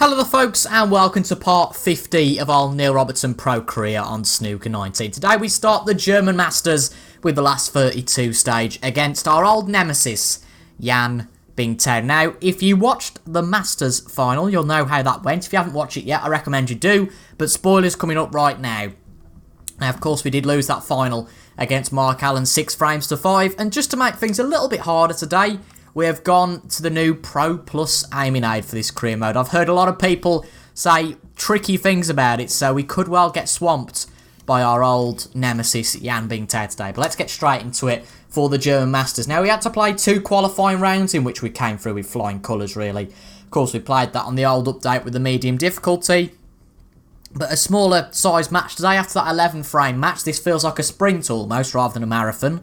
Hello there folks and welcome to part 50 of our Neil Robertson pro career on Snooker 19. Today we start the German Masters with the last 32 stage against our old nemesis, Jan Bingtao. Now, if you watched the Masters final, you'll know how that went. If you haven't watched it yet, I recommend you do, but spoilers coming up right now. Now, of course, we did lose that final against Mark Allen 6 frames to 5, and just to make things a little bit harder today, we have gone to the new Pro Plus aiming aid for this career mode. I've heard a lot of people say tricky things about it, so we could well get swamped by our old nemesis, Jan Bingtao, today. But let's get straight into it for the German Masters. Now, we had to play 2 qualifying rounds in which we came through with flying colours, really. Of course, we played that on the old update with the medium difficulty. But a smaller size match today after that 11 frame match. This feels like a sprint almost rather than a marathon.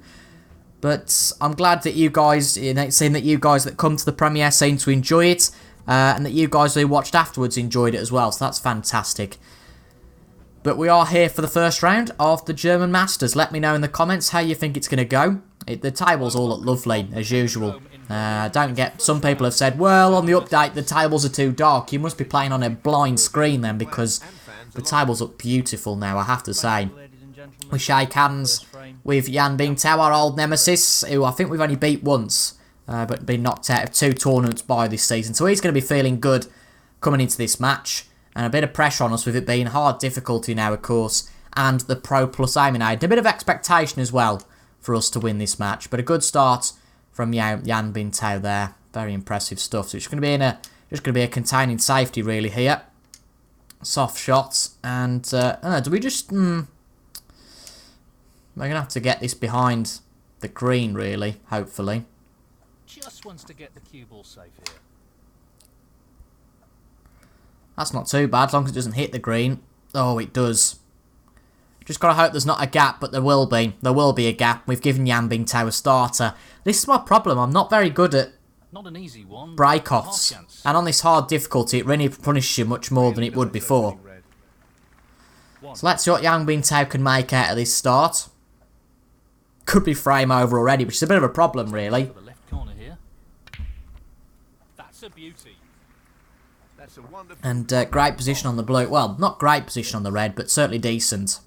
But I'm glad that you guys, seeing that you guys that come to the premiere seem to enjoy it, and that you guys who watched afterwards enjoyed it as well, so that's fantastic. But we are here for the first round of the German Masters. Let me know in the comments how you think it's going to go. The tables all look lovely, as usual. Some people have said, well, on the update the tables are too dark. You must be playing on a blind screen then, because the tables look beautiful now, I have to say. We shake hands with Jan Bingtao, our old nemesis, who I think we've only beat once, but been knocked out of 2 tournaments by this season. So he's going to be feeling good coming into this match, and a bit of pressure on us with it being hard difficulty now, of course, and the Pro Plus aiming aid. A bit of expectation as well for us to win this match, but a good start from Jan Bingtao there. Very impressive stuff. So it's going to be a containing safety really here. Soft shots, and do we just? We're going to have to get this behind the green, really, hopefully. Just wants to get the cue ball safe here. That's not too bad, as long as it doesn't hit the green. Oh, it does. Just got to hope there's not a gap, but there will be. There will be a gap. We've given Jan Bingtao a starter. This is my problem. I'm not very good at break-offs. And on this hard difficulty, it really punishes you much more than it would before. So let's see what Jan Bingtao can make out of this start. Could be frame over already, which is a bit of a problem, really. And great position on the blue. Well, not great position on the red, but certainly decent.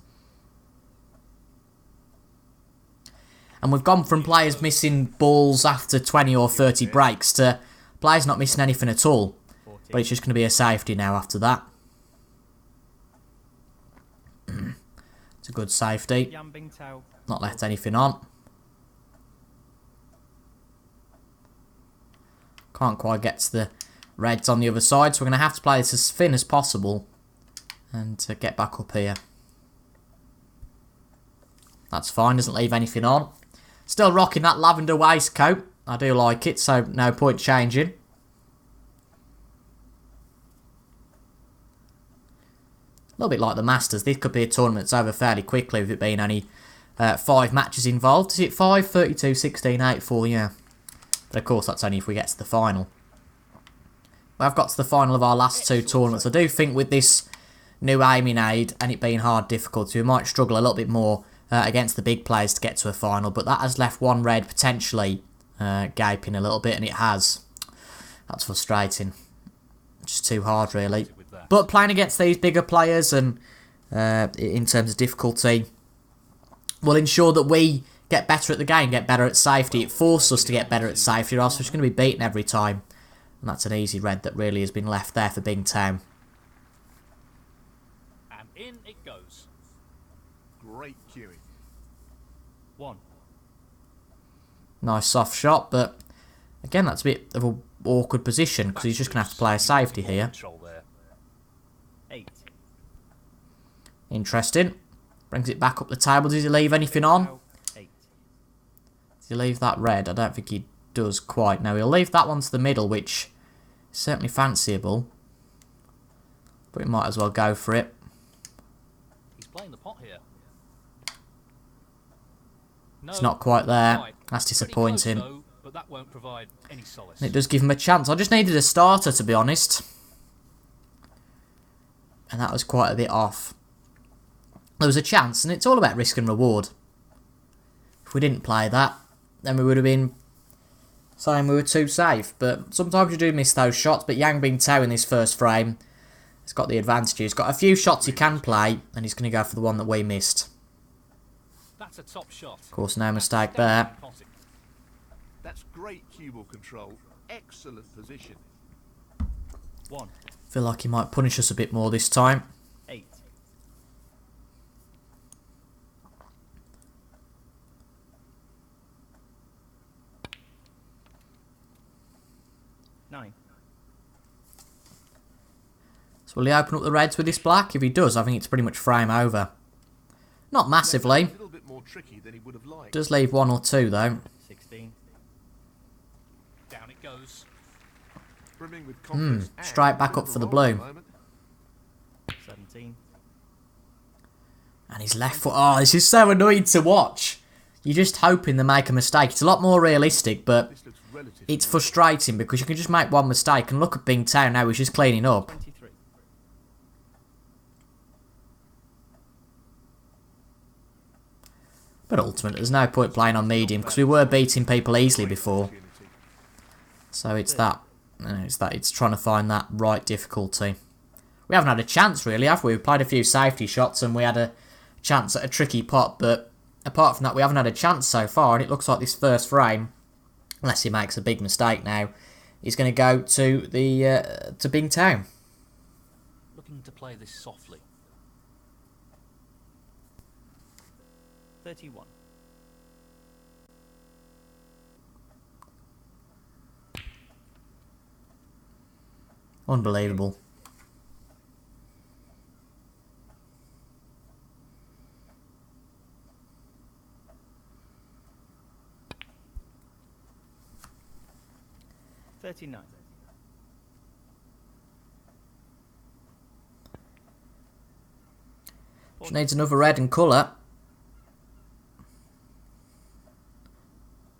And we've gone from players missing balls after 20 or 30 breaks to players not missing anything at all. But it's just going to be a safety now after that. It's a good safety. Not left anything on. Can't quite get to the reds on the other side, so we're going to have to play this as thin as possible and get back up here. That's fine, doesn't leave anything on. Still rocking that lavender waistcoat. I do like it, so no point changing. A little bit like the Masters. This could be a tournament that's over fairly quickly with it being only 5 matches involved. Is it 5? 32, 16, 8, 4, yeah. But of course that's only if we get to the final. We have got to the final of our last 2 tournaments. I do think with this new aiming aid and it being hard difficulty, we might struggle a little bit more against the big players to get to a final. But that has left one red potentially gaping a little bit, and it has. That's frustrating. Just too hard really. But playing against these bigger players and in terms of difficulty will ensure that we get better at the game, get better at safety. It forces us to get better at safety, or else we're just going to be beaten every time. And that's an easy red that really has been left there for Bingtao. And in it goes. Great cueing. 1. Nice soft shot, but again, that's a bit of an awkward position because he's just going to have to play a safety here. 8. Interesting. Brings it back up the table. Does he leave anything on? 8. Does he leave that red? I don't think he does quite. No, he'll leave that one to the middle, which is certainly fanciable. But we might as well go for it. He's playing the pot here. No, it's not quite there. Right. That's disappointing. Close, though, but that won't provide any solace. And it does give him a chance. I just needed a starter, to be honest. And that was quite a bit off. There was a chance, and it's all about risk and reward. If we didn't play that, then we would have been saying we were too safe. But sometimes you do miss those shots. But Yang Bingtao in this first frame has got the advantage. He's got a few shots he can play, and he's going to go for the one that we missed. That's a top shot. Of course, no mistake there. That's great cue ball control. Excellent position. 1. Feel like he might punish us a bit more this time. 8. 9. So will he open up the reds with this black? If he does, I think it's pretty much frame over. Not massively. A little bit more tricky than he would have liked. Does leave 1 or 2 though. 16. Down it goes. Brimming with confidence and Straight back up for the blue. 17. And his left foot. Oh, this is so annoying to watch. You're just hoping they make a mistake. It's a lot more realistic, but This looks relatively it's frustrating because you can just make one mistake. And look at Bingtao now, he's just cleaning up. 23. But ultimately, there's no point playing on medium because we were beating people easily before. opportunity. So it's that. It's trying to find that right difficulty. We haven't had a chance really, have we? We played a few safety shots and we had a chance at a tricky pot, but apart from that, we haven't had a chance so far. And it looks like this first frame, unless he makes a big mistake now, is going to go to the to Bingtao. Looking to play this softly. 31. Unbelievable. $39. Just needs another red and colour.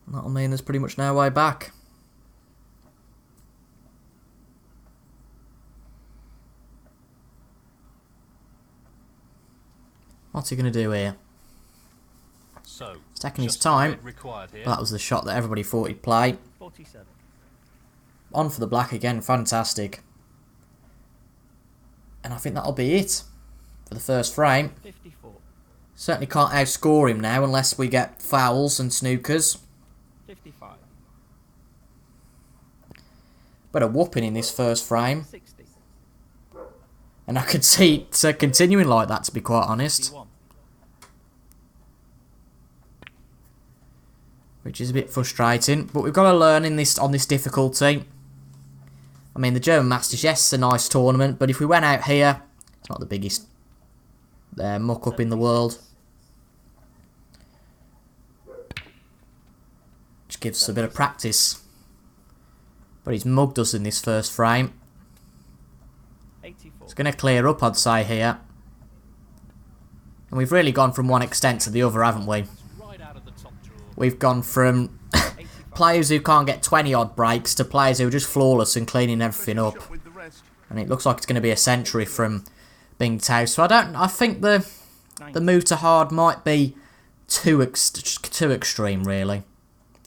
That'll mean there's pretty much no way back. What's he going to do here? So, He's taking his just time. red required here. That was the shot that everybody thought he'd play. 47. On for the black again, fantastic. And I think that'll be it for the first frame. 54. Certainly can't outscore him now unless we get fouls and snookers. 55. But a whooping in this first frame. 60. And I could see it continuing like that, to be quite honest. 61. Which is a bit frustrating. But we've got to learn on this difficulty. I mean, the German Masters, yes, it's a nice tournament. But if we went out here, it's not the biggest muck up in the world. Just gives us a bit of practice. But he's mugged us in this first frame. 84. It's going to clear up, I'd say, here. And we've really gone from one extent to the other, haven't we? Right out of the top drawer. We've gone from players who can't get 20-odd breaks to players who are just flawless and cleaning everything up. Shot with the rest. And it looks like it's going to be a century from Bingtao. So I think the move to hard might be too extreme, really.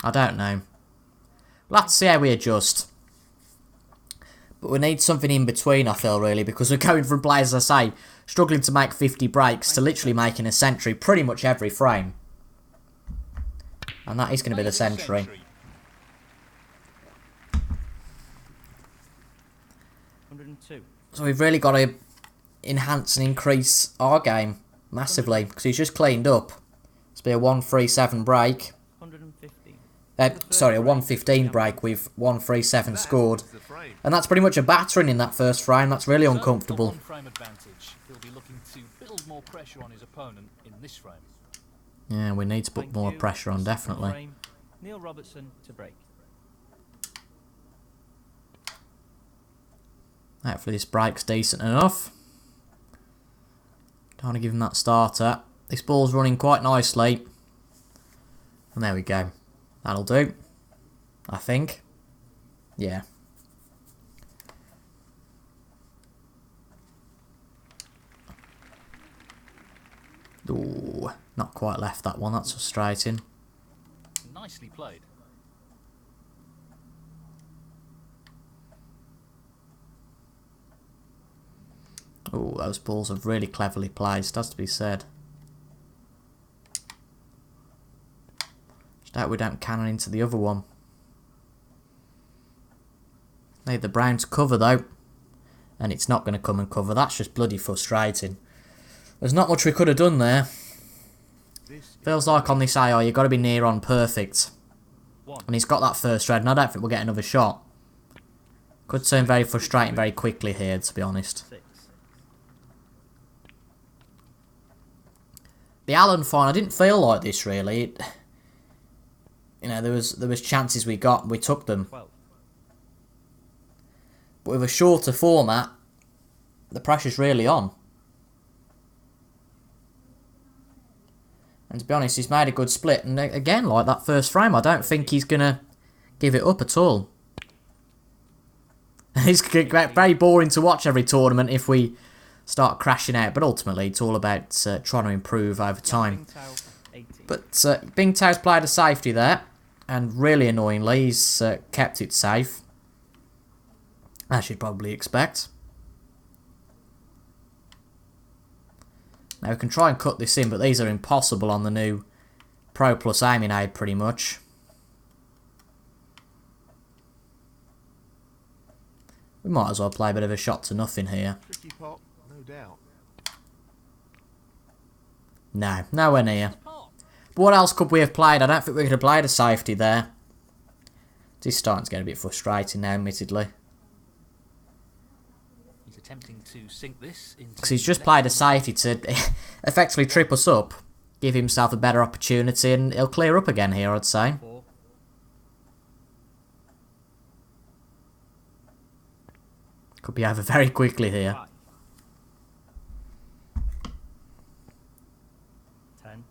I don't know. We'll have to see how we adjust. But we need something in between, I feel, really, because we're going from players, as I say, struggling to make 50 breaks to literally making a century pretty much every frame. And that is going to be the century. 102. So we've really got to enhance and increase our game massively, because he's just cleaned up. It's be a 1-3-7 break. 115. Sorry, a 1-15 break with 1-3-7 scored. The frame. And that's pretty much a battering in that first frame. That's really uncomfortable. So, for one frame advantage, he'll be looking to build more pressure on his opponent in this frame. Yeah, we need to put Thank more you. pressure on, Second definitely. frame, Neil Robertson to break. Hopefully this break's decent enough. Don't want to give him that starter. This ball's running quite nicely. And there we go. That'll do. I think. Yeah. Ooh, not quite left that one. That's frustrating. Nicely played. Oh, those balls are really cleverly placed, has to be said. Just hope we don't cannon into the other one. Need the brown to cover though. And it's not going to come and cover. That's just bloody frustrating. There's not much we could have done there. Feels like on this AI you've got to be near on perfect. And he's got that first red and I don't think we'll get another shot. Could turn very frustrating very quickly here, to be honest. The Allen fine, I didn't feel like this really. You know, there was chances we got and we took them. But with a shorter format, the pressure's really on. And to be honest, he's made a good split. And again, like that first frame, I don't think he's going to give it up at all. It's going to get very boring to watch every tournament if we start crashing out. But ultimately, it's all about trying to improve over time. But Bing Tao's played a safety there. And really annoyingly, he's kept it safe. As you'd probably expect. Now we can try and cut this in, but these are impossible on the new Pro Plus aiming aid pretty much. We might as well play a bit of a shot to nothing here. Tricky pot, no doubt. No, nowhere near. But what else could we have played? I don't think we could have played a safety there. This is starting to get a bit frustrating now, admittedly. He's attempting to sink this into... Because he's just played a safety to effectively trip us up, give himself a better opportunity, and he'll clear up again here, I'd say. Could be over very quickly here. 10.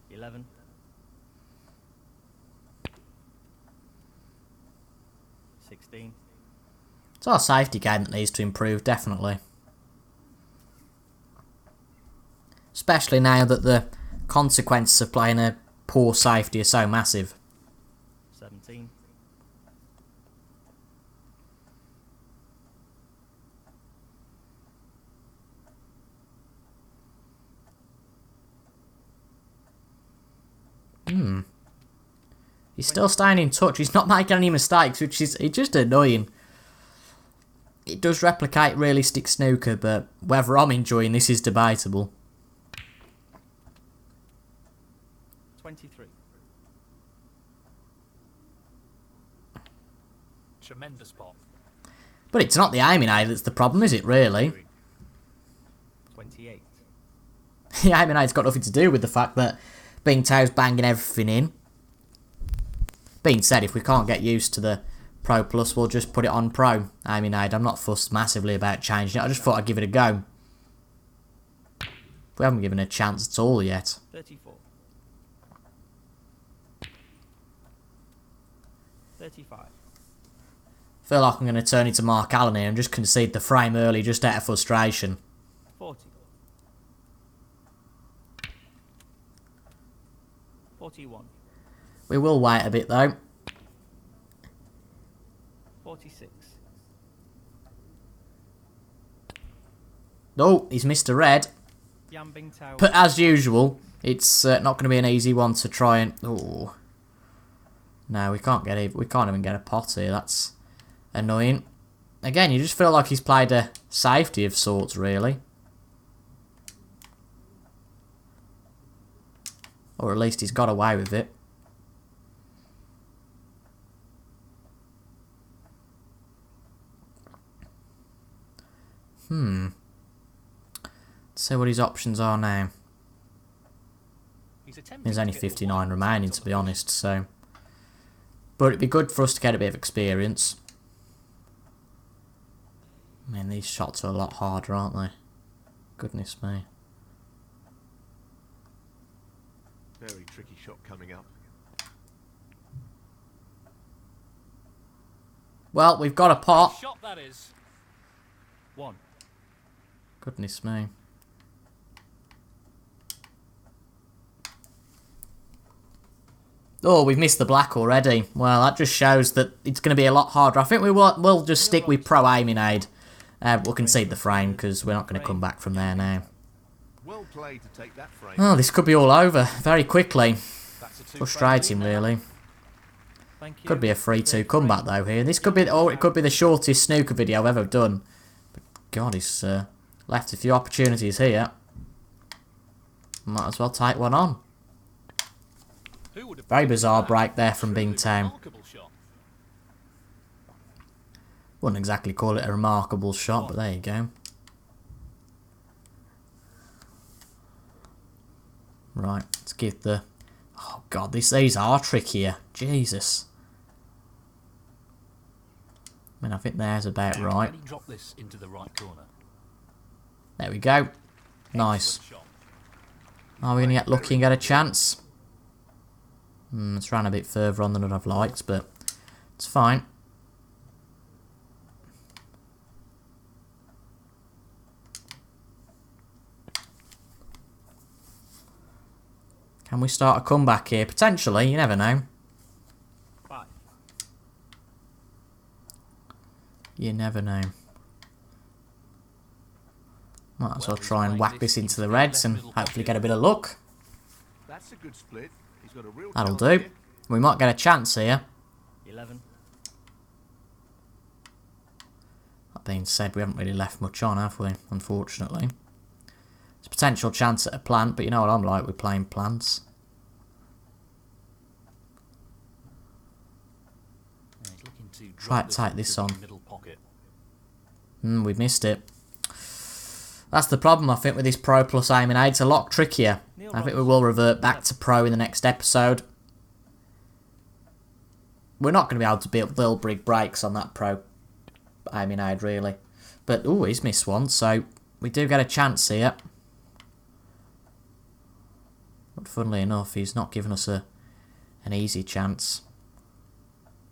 11. 16. It's our safety game that needs to improve, definitely. Especially now that the consequences of playing a poor safety are so massive. 17. 'Hmm. He's still staying in touch. He's not making any mistakes, which is just annoying. It does replicate realistic snooker, but whether I'm enjoying this is debatable. 23. Tremendous pot. But it's not the aiming aid that's the problem, is it, really? 28. The aiming aid's got nothing to do with the fact that Bing Tao's banging everything in. Being said, if we can't get used to the Pro Plus, we'll just put it on Pro aiming aid. I'm not fussed massively about changing it. I just thought I'd give it a go. We haven't given it a chance at all yet. 34. 35. Feel like I'm going to turn into Mark Allen here and just concede the frame early just out of frustration. 40. 41. We will wait a bit though. 46. Oh, he's missed a red. Bing Tao. But as usual, it's not going to be an easy one to try and... Oh. No, we can't even get a pot here. That's annoying. Again, you just feel like he's played a safety of sorts, really. Or at least he's got away with it. Let's see what his options are now. There's only 59 remaining, to be honest, so... But it'd be good for us to get a bit of experience. I mean, these shots are a lot harder, aren't they? Goodness me. Very tricky shot coming up. Well, we've got a pot. Shot that is. 1. Goodness me. Oh, we've missed the black already. Well, that just shows that it's going to be a lot harder. I think we'll just stick with pro aiming aid. We'll concede the frame because we're not going to come back from there now. Well played to take that frame. Oh, this could be all over very quickly. That's a 2 Frustrating, really. Thank you. Could be a 3-2 comeback though here. This could be, or it could be the shortest snooker video I've ever done. But God, he's left a few opportunities here. Might as well take one on. Who would have Very thought bizarre that? break there from Truly Bingtown. remarkable shot. Wouldn't exactly call it a remarkable shot, but there you go. Right, let's give the... Oh God, these are trickier. Jesus. I mean, I think there's about right. Can he drop this into the right corner? There we go. Nice. Excellent shot. Are we going to get lucky and get a chance? It's ran a bit further on than I've liked, but it's fine. Can we start a comeback here? Potentially, you never know. 5. You never know. Might as well try and whack this into the reds and hopefully get a bit of luck. That's a good split. He's got a real That'll chance do. here. We might get a chance here. 11. That being said, we haven't really left much on, have we? Unfortunately. It's a potential chance at a plant, but you know what I'm like with playing plants. Yeah, he's looking to Try drop to take into this the on. middle pocket. We've missed it. That's the problem, I think, with this Pro Plus aiming aid. It's a lot trickier. I think we will revert back to Pro in the next episode. We're not going to be able to build big breaks on that Pro aiming aid, really. But, ooh, he's missed one, so we do get a chance here. But funnily enough, he's not given us an easy chance.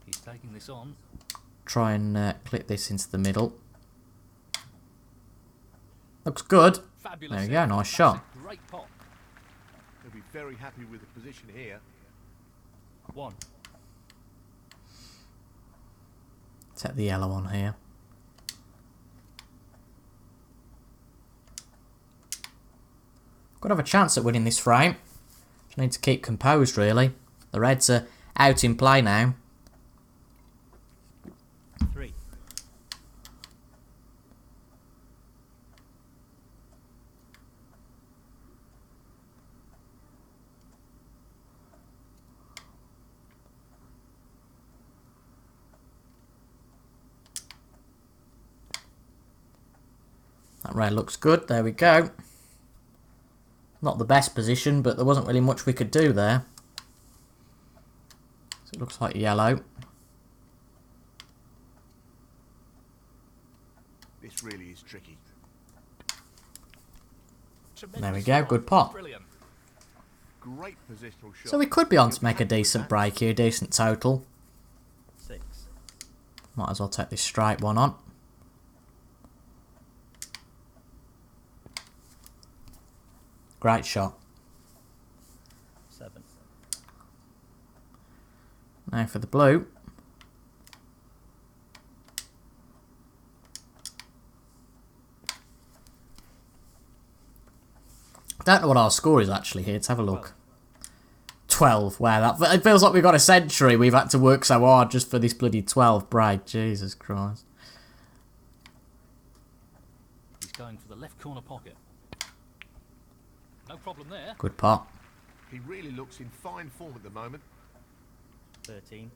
He's taking this on. Try and clip this into the middle. Looks good. Fabulous. There we go, nice That's shot. a great pot. He'll be very happy with the position here. 1. Set the yellow on here. Could have a chance at winning this frame. Just need to keep composed, really. The reds are out in play now. 3. That red looks good. There we go. Not the best position, but there wasn't really much we could do there. So it looks like yellow. This really is tricky. There we go, good pot. Brilliant. Great positional shot. So we could be on to make a decent break here, decent total. 6. Might as well take this straight one on. Great shot. 7. Now for the blue. Don't know what our score is actually here. Let's have a look. 12. Wow, that it feels like we've got a century. We've had to work so hard just for this bloody 12 break. Jesus Christ. He's going for the left corner pocket. No problem there. Good pot. He really looks in fine form at the moment. 13.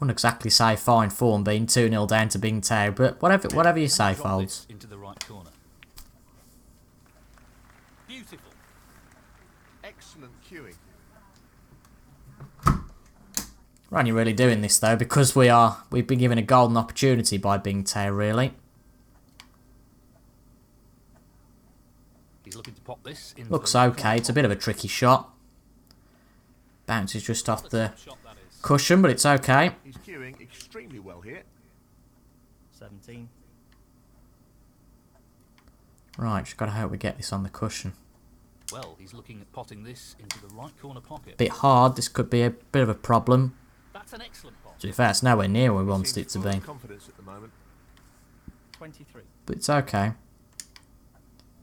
Wouldn't exactly say fine form being 2-0 down to Bingtown, but whatever you say, Drop folds. this into the right corner. Beautiful. Excellent cueing. We're only really doing this though because we've been given a golden opportunity by Bingtown, really. He's looking to pop this in. Looks okay. It's a bit of a tricky shot. Bounces just off the Shot that is. cushion, but it's okay. He's cueing extremely well here. 17. Right, just got to hope we get this on the cushion. Well, he's looking at potting this into the right corner pocket. Bit hard. This could be a bit of a problem. That's an excellent pot. To be fair, it's nowhere near where we wanted Seems it to full of be. confidence at the moment. 23. But it's okay.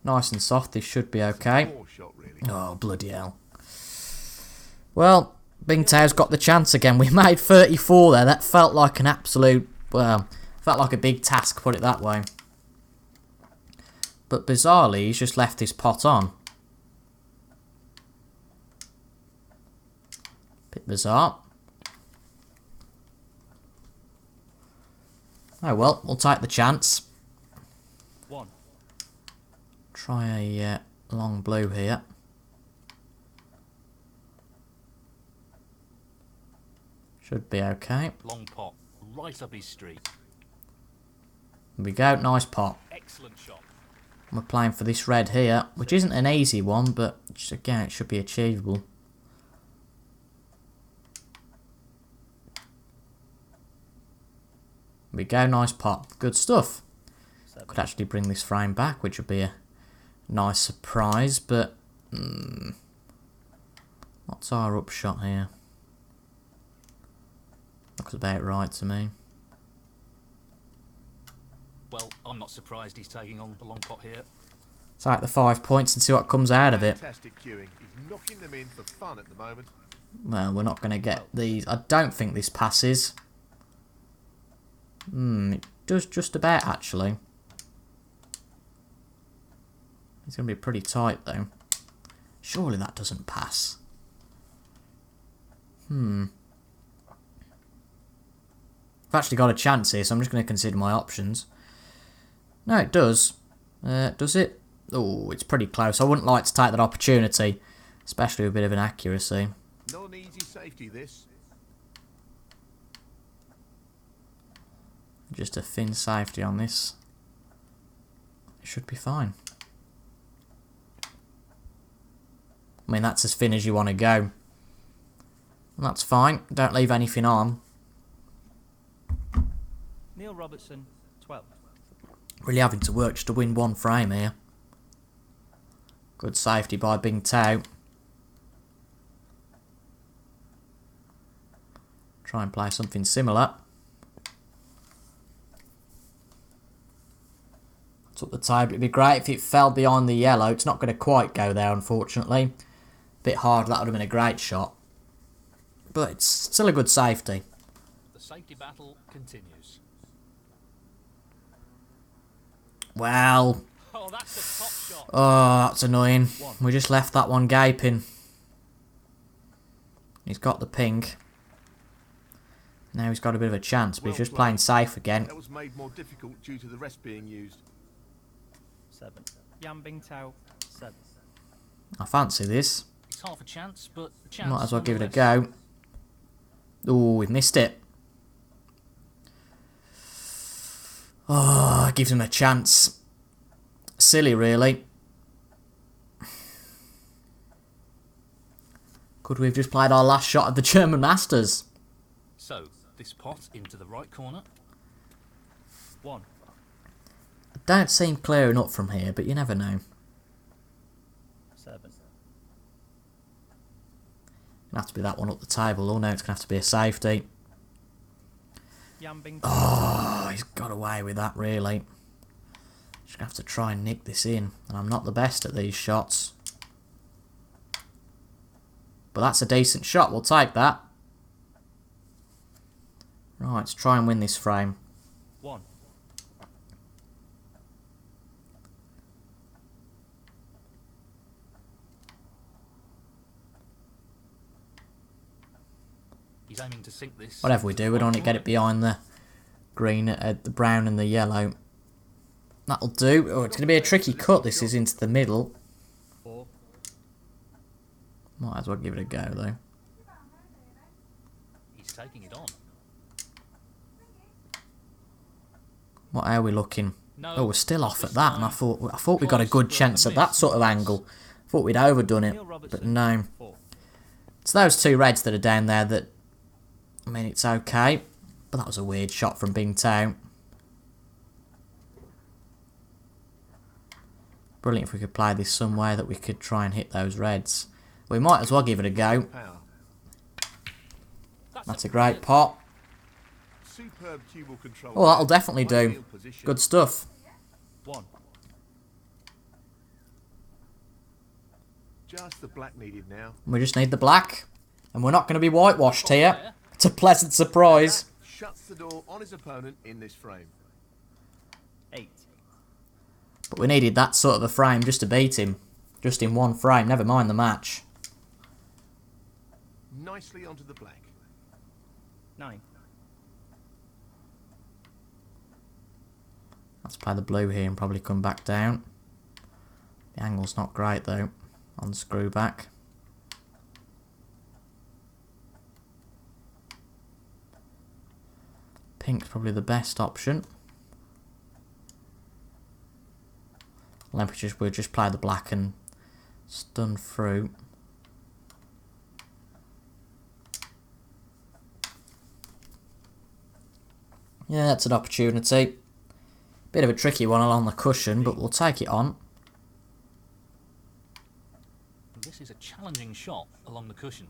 Nice and soft. This should be okay. Poor shot, really. Oh, bloody hell. Well, Bing Tao's got the chance again. We made 34 there. That felt like an absolute... Well, felt like a big task, put it that way. But bizarrely, he's just left his pot on. Bit bizarre. Oh well, we'll take the chance. 1. Try a long blue here. Should be okay. Long pot, right up his street. There we go, nice pot. Excellent shot. We're playing for this red here, which isn't an easy one, but just, again, it should be achievable. There we go, nice pot. Good stuff. 7. Could actually bring this frame back, which would be a nice surprise, but... what's our upshot here? Looks about right to me. Well, I'm not surprised he's taking on the long pot here. Take the 5 points and see what comes out of it. Fantastic cueing. He's knocking them in for fun at the moment. Well, we're not going to get these. I don't think this passes. It does just about, actually. It's going to be pretty tight, though. Surely that doesn't pass. I've actually got a chance here, so I'm just going to consider my options. No, it does. Does it? Oh, it's pretty close. I wouldn't like to take that opportunity, especially with a bit of an accuracy. Not an easy safety, this. Just a thin safety on this. It should be fine. I mean, that's as thin as you want to go. And that's fine. Don't leave anything on. Neil Robertson, 12. Really having to work just to win one frame here. Good safety by Bing Tao. Try and play something similar. Up the table. It'd be great if it fell behind the yellow. It's not going to quite go there, unfortunately. Bit hard. That would have been a great shot. But it's still a good safety. The safety battle continues. Well. Oh, that's a top shot. Oh, that's annoying. We just left that one gaping. He's got the pink. Now he's got a bit of a chance, but he's just playing safe again. That was made more difficult due to the rest being used. 7. Yan Bing Tao, 7. I fancy this. It's half a chance, but a chance. Might as well give it a nonetheless. go. Oh, we've missed it. Oh, gives him a chance. Silly, really. Could we have just played our last shot of the German Masters? So, this pot into the right corner. 1. Don't seem clear enough from here, but you never know. 7. Gonna have to be that one up the table. Oh no, it's gonna have to be a safety. Yan Bing Tao, Oh, he's got away with that, really. Just gonna have to try and nick this in, and I'm not the best at these shots. But that's a decent shot. We'll take that. Right, let's try and win this frame. 1. He's aiming to sink this. Whatever we do, we don't want to get it behind the green, the brown and the yellow. That'll do. Oh, it's going to be a tricky cut. This is into the middle. 4. Might as well give it a go, though. He's taking it on. What are we looking? No, Oh, we're still off at that, and I time. thought we got a good chance at that sort of angle. Thought we'd overdone it, Neil but Robertson, no. 4. It's those two reds that are down there that... I mean, it's okay, but that was a weird shot from Bing Tao. Brilliant if we could play this somewhere that we could try and hit those reds. We might as well give it a go. Power. That's a great pot. Superb cue control. Oh, that'll definitely do. Ideal position. Good stuff. 1. Just the black needed now. We just need the black. And we're not going to be whitewashed here. It's a pleasant surprise. That shuts the door on his opponent in this frame. 8. But we needed that sort of a frame just to beat him. Just in one frame, never mind the match. Nicely onto the black. 9. Let's play the blue here and probably come back down. The angle's not great though on the screw back. Pink's probably the best option. We'll just play the black and stun through. Yeah, that's an opportunity. Bit of a tricky one along the cushion, but we'll take it on. This is a challenging shot along the cushion.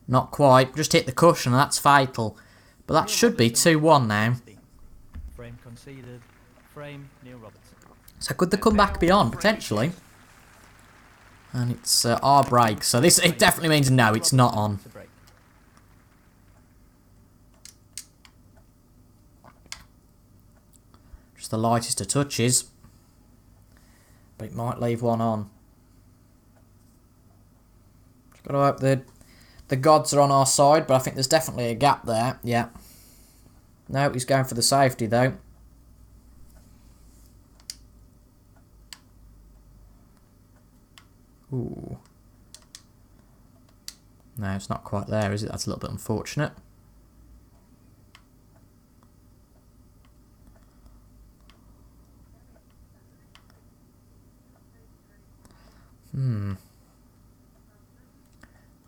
Not quite, just hit the cushion and that's fatal. But that should be 2-1 now. Frame conceded. Frame, Neil Robertson. So could the comeback be on, potentially? And it's our break, so this it definitely means no, it's not on. To break. Just the lightest of touches. But it might leave one on. Just got to hope the gods are on our side, but I think there's definitely a gap there. Yeah. No, he's going for the safety though. Ooh. No, it's not quite there, is it? That's a little bit unfortunate.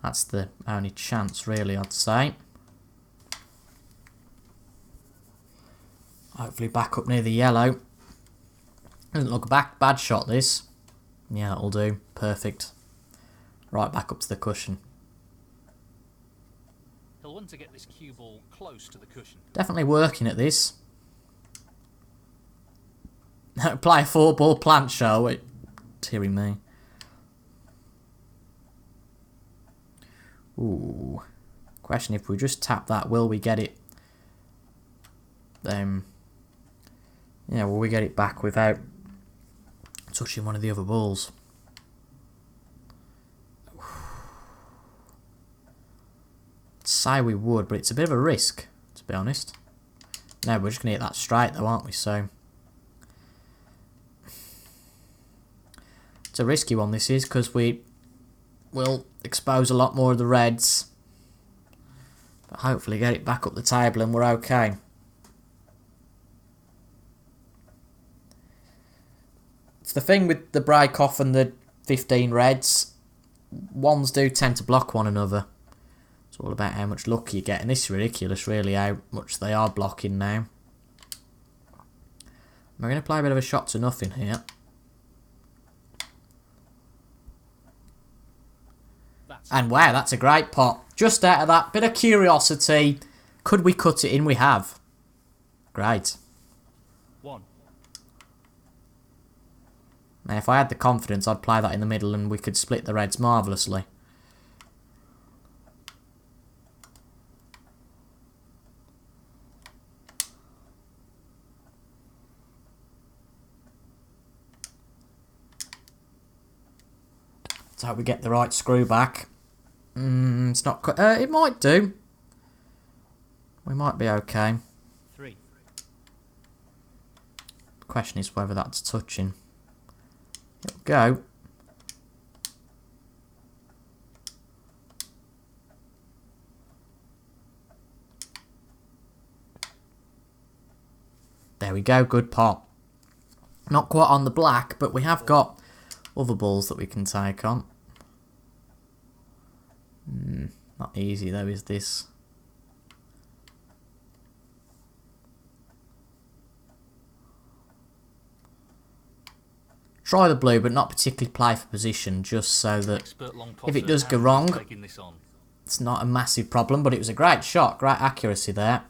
That's the only chance, really, I'd say. Hopefully back up near the yellow. Doesn't look a bad shot, this. Yeah, that'll do. Perfect. Right back up to the cushion. He'll want to get this cue ball close to the cushion. Definitely working at this. Play a 4-ball plant show. Dearie me. Ooh. Question if we just tap that, will we get it? Yeah, will we get it back without touching one of the other balls? I'd say we would, but it's a bit of a risk, to be honest. No, we're just going to hit that straight though, aren't we? So it's a risky one, this is, because we will expose a lot more of the reds. But hopefully get it back up the table and we're okay. It's the thing with the break off and the 15 reds. Ones do tend to block one another. It's all about how much luck you get. And this is ridiculous, really, how much they are blocking now. We're going to play a bit of a shot to nothing here. And wow, that's a great pot. Just out of that bit of curiosity, could we cut it in? We have. Great. 1. Now, if I had the confidence, I'd play that in the middle and we could split the reds marvellously. So we get the right screw back. It's not quite... it might do. We might be okay. 3. The question is whether that's touching. It'll go. There we go, good pot. Not quite on the black, but we have got other balls that we can take on. Not easy though, is this? try the blue, but not particularly play for position, just so that Expert long if it potter does go Andy's wrong, taking this on. it's not a massive problem. But it was a great shot, great accuracy there.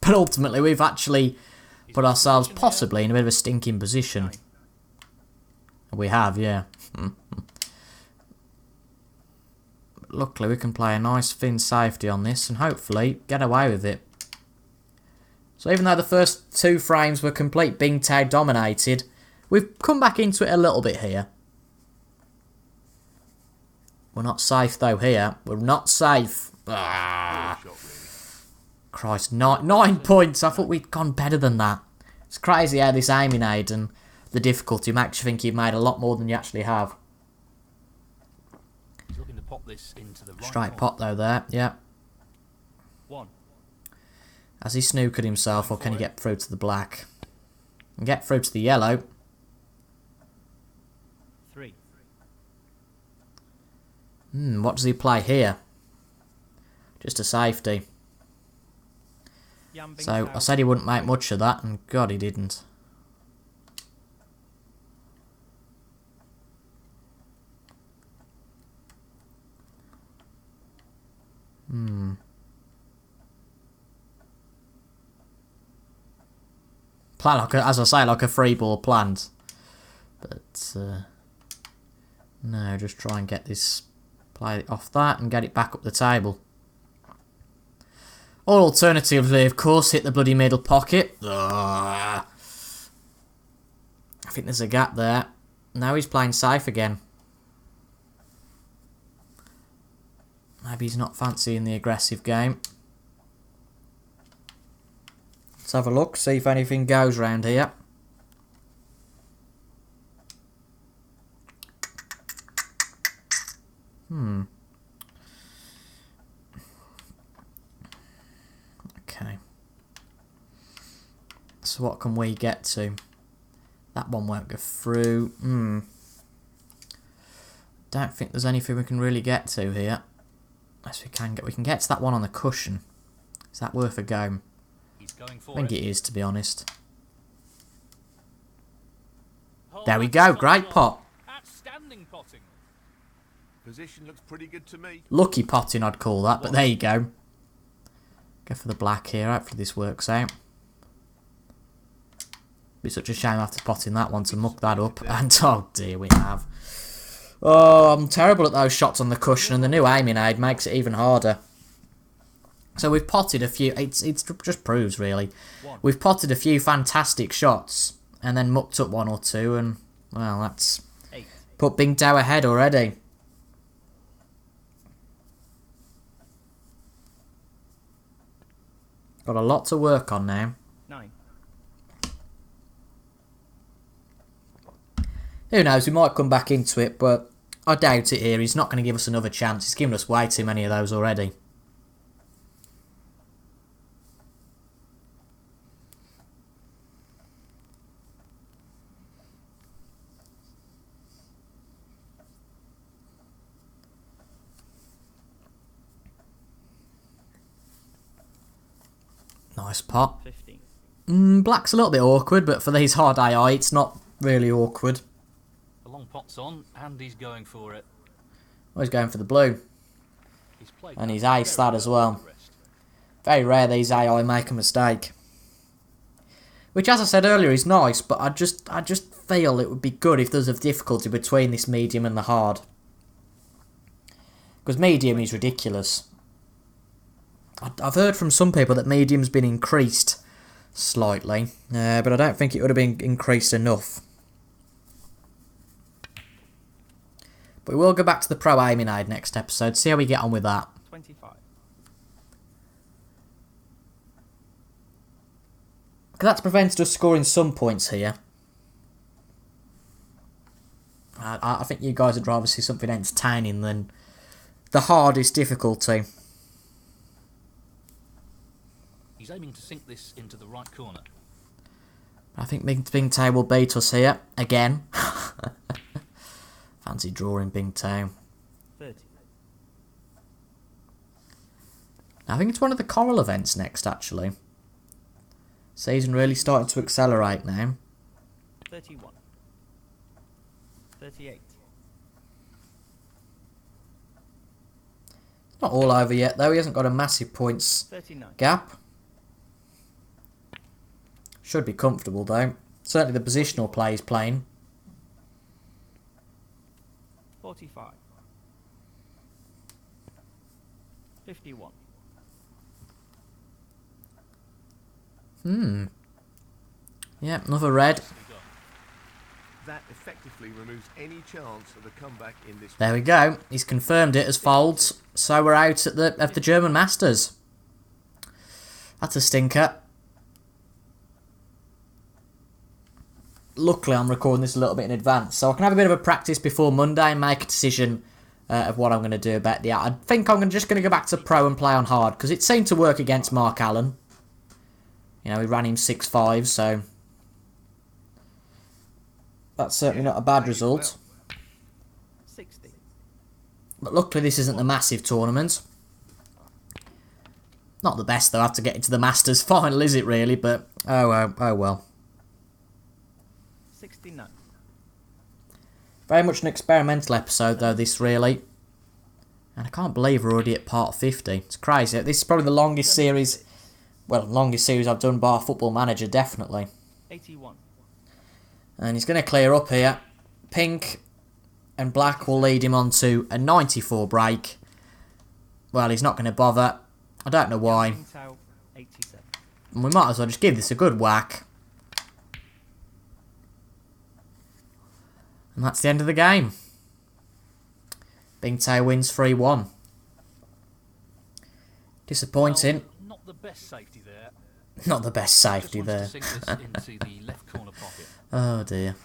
But ultimately, we've actually put ourselves possibly in a bit of a stinking position. We have, yeah. Luckily, we can play a nice thin safety on this and hopefully get away with it. So even though the first 2 frames were complete Bing Tao dominated, we've come back into it a little bit here. We're not safe though here. We're not safe. Ah. Christ, 9 points. I thought we'd gone better than that. It's crazy how this aiming aid and the difficulty makes you think you've made a lot more than you actually have. He's looking to pop this into the right Straight corner. pot though there, yeah. 1. Has he snookered himself or can he get through to the black? And get through to the yellow. 3. What does he play here? Just a safety. Yambing So I Tao. said he wouldn't make much of that, and God, he didn't. Play like a, as I say, like a free ball planned. But no, just try and get this, play it off that and get it back up the table. Or alternatively, of course, hit the bloody middle pocket. Ugh. I think there's a gap there. Now he's playing safe again. Maybe he's not fancying the aggressive game. Let's have a look, see if anything goes round here. Okay. So what can we get to? That one won't go through. Don't think there's anything we can really get to here. Yes, we can get to that one on the cushion. Is that worth a go? He's going for I think it. it is, to be honest. Oh, There we that's go, a great shot. pot. Outstanding potting. Position looks pretty good to me. Lucky potting, I'd call that, but there you go. Go for the black here, hopefully this works out. Be such a shame after potting that one to muck that up, and oh dear, we have. Oh, I'm terrible at those shots on the cushion, and the new aiming aid makes it even harder. So we've potted a few, it just proves really. We've potted a few fantastic shots, and then mucked up 1 or 2, and, well, that's 8. put Bing Tao ahead already. Got a lot to work on now. 9. Who knows, we might come back into it, but I doubt it here. He's not going to give us another chance. He's given us way too many of those already. Nice pot. 15. Black's a little bit awkward, but for these hard AI, it's not really awkward. The long pot's on, and he's going for it. Oh, he's going for the blue. He's played And that he's aced very that as well well. for the rest. Very rare these AI make a mistake. Which, as I said earlier, is nice, but I just feel it would be good if there's a difficulty between this medium and the hard. Because medium is ridiculous. I've heard from some people that medium's been increased slightly, but I don't think it would have been increased enough. But we will go back to the Pro Aiming Aid next episode, see how we get on with that. 25. Because that's prevented us scoring some points here. I think you guys would rather see something entertaining than the hardest difficulty. He's aiming to sink this into the right corner. I think Bing Tao will beat us here, again. Fancy drawing Bing Tao. 30. I think it's one of the Coral events next, actually. Season really starting to accelerate now. 31. 38. Not all over yet, though. He hasn't got a massive points 39. gap. Should be comfortable, though. Certainly the positional play he's playing. 45. 51. Yeah, another red. That effectively removes any chance of a comeback in this. There we go. He's confirmed it as folds. So we're out at the German Masters. That's a stinker. Luckily, I'm recording this a little bit in advance, so I can have a bit of a practice before Monday and make a decision of what I'm going to do about the. I think I'm just going to go back to pro and play on hard, because it seemed to work against Mark Allen. You know, we ran him 6-5, so that's certainly not a bad result. 60. But luckily, this isn't the massive tournament. Not the best, though, after getting to the Masters final, is it really? But oh well. 69. Very much an experimental episode, though, this really. And I can't believe we're already at part 50. It's crazy. This is probably the longest series. Well, longest series I've done bar Football Manager, definitely. 81. And he's going to clear up here. Pink and black will lead him on to a 94 break. Well, he's not going to bother. I don't know why. Yambing Tao, 87. And we might as well just give this a good whack. And that's the end of the game. Bing Tao wins 3-1. Disappointing. Well, not the best safety there. Not the best safety Just there. wants to sink this into the left corner pocket. Oh dear.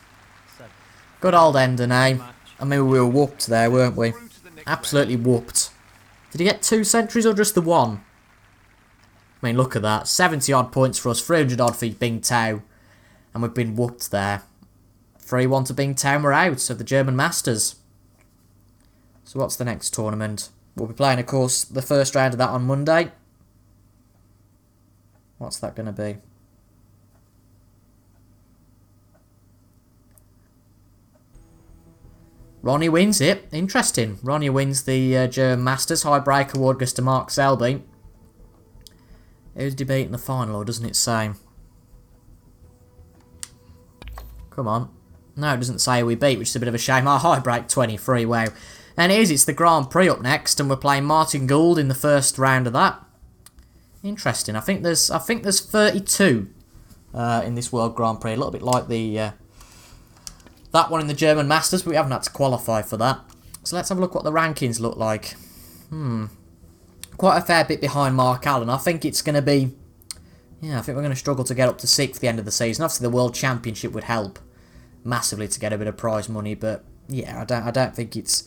7. Good old Ender, eh? Match. I mean, we were whooped there, weren't we? Through to the next Absolutely whooped. Did he get 2 centuries or just the 1? I mean, look at that. 70 odd points for us, 300 odd for Bing Tao. And we've been whooped there. 3-1 to Bing Tao, we're out of the German Masters. So what's the next tournament? We'll be playing, of course, the first round of that on Monday. What's that going to be? Ronnie wins it. Interesting. Ronnie wins the German Masters. High break award goes to Mark Selby. Who's debating the final, or doesn't it say? Come on. No, it doesn't say who we beat, which is a bit of a shame. Our high break 23, wow. And it is, it's the Grand Prix up next, and we're playing Martin Gould in the first round of that. Interesting. I think there's 32 in this World Grand Prix, a little bit like the that one in the German Masters, but we haven't had to qualify for that. So let's have a look what the rankings look like. Quite a fair bit behind Mark Allen. I think it's going to be, I think we're going to struggle to get up to 6th at the end of the season. Obviously, the World Championship would help massively to get a bit of prize money, but yeah, I don't think it's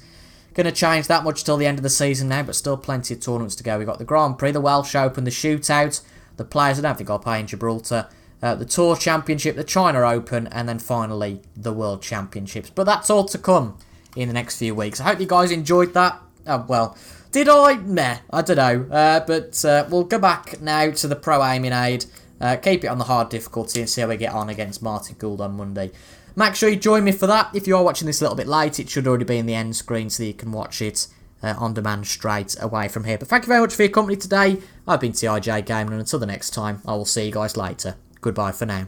going to change that much till the end of the season now, but still plenty of tournaments to go. We've got the Grand Prix, the Welsh Open, the Shootout, the Players, I don't think I'll play in Gibraltar, the Tour Championship, the China Open, and then finally the World Championships. But that's all to come in the next few weeks. I hope you guys enjoyed that. Well, did I? Meh, I don't know. But we'll go back now to the Pro Aiming Aid, keep it on the hard difficulty and see how we get on against Martin Gould on Monday. Make sure you join me for that. If you are watching this a little bit late, it should already be in the end screen so you can watch it on demand straight away from here. But thank you very much for your company today. I've been TIJ Gaming, and until the next time, I will see you guys later. Goodbye for now.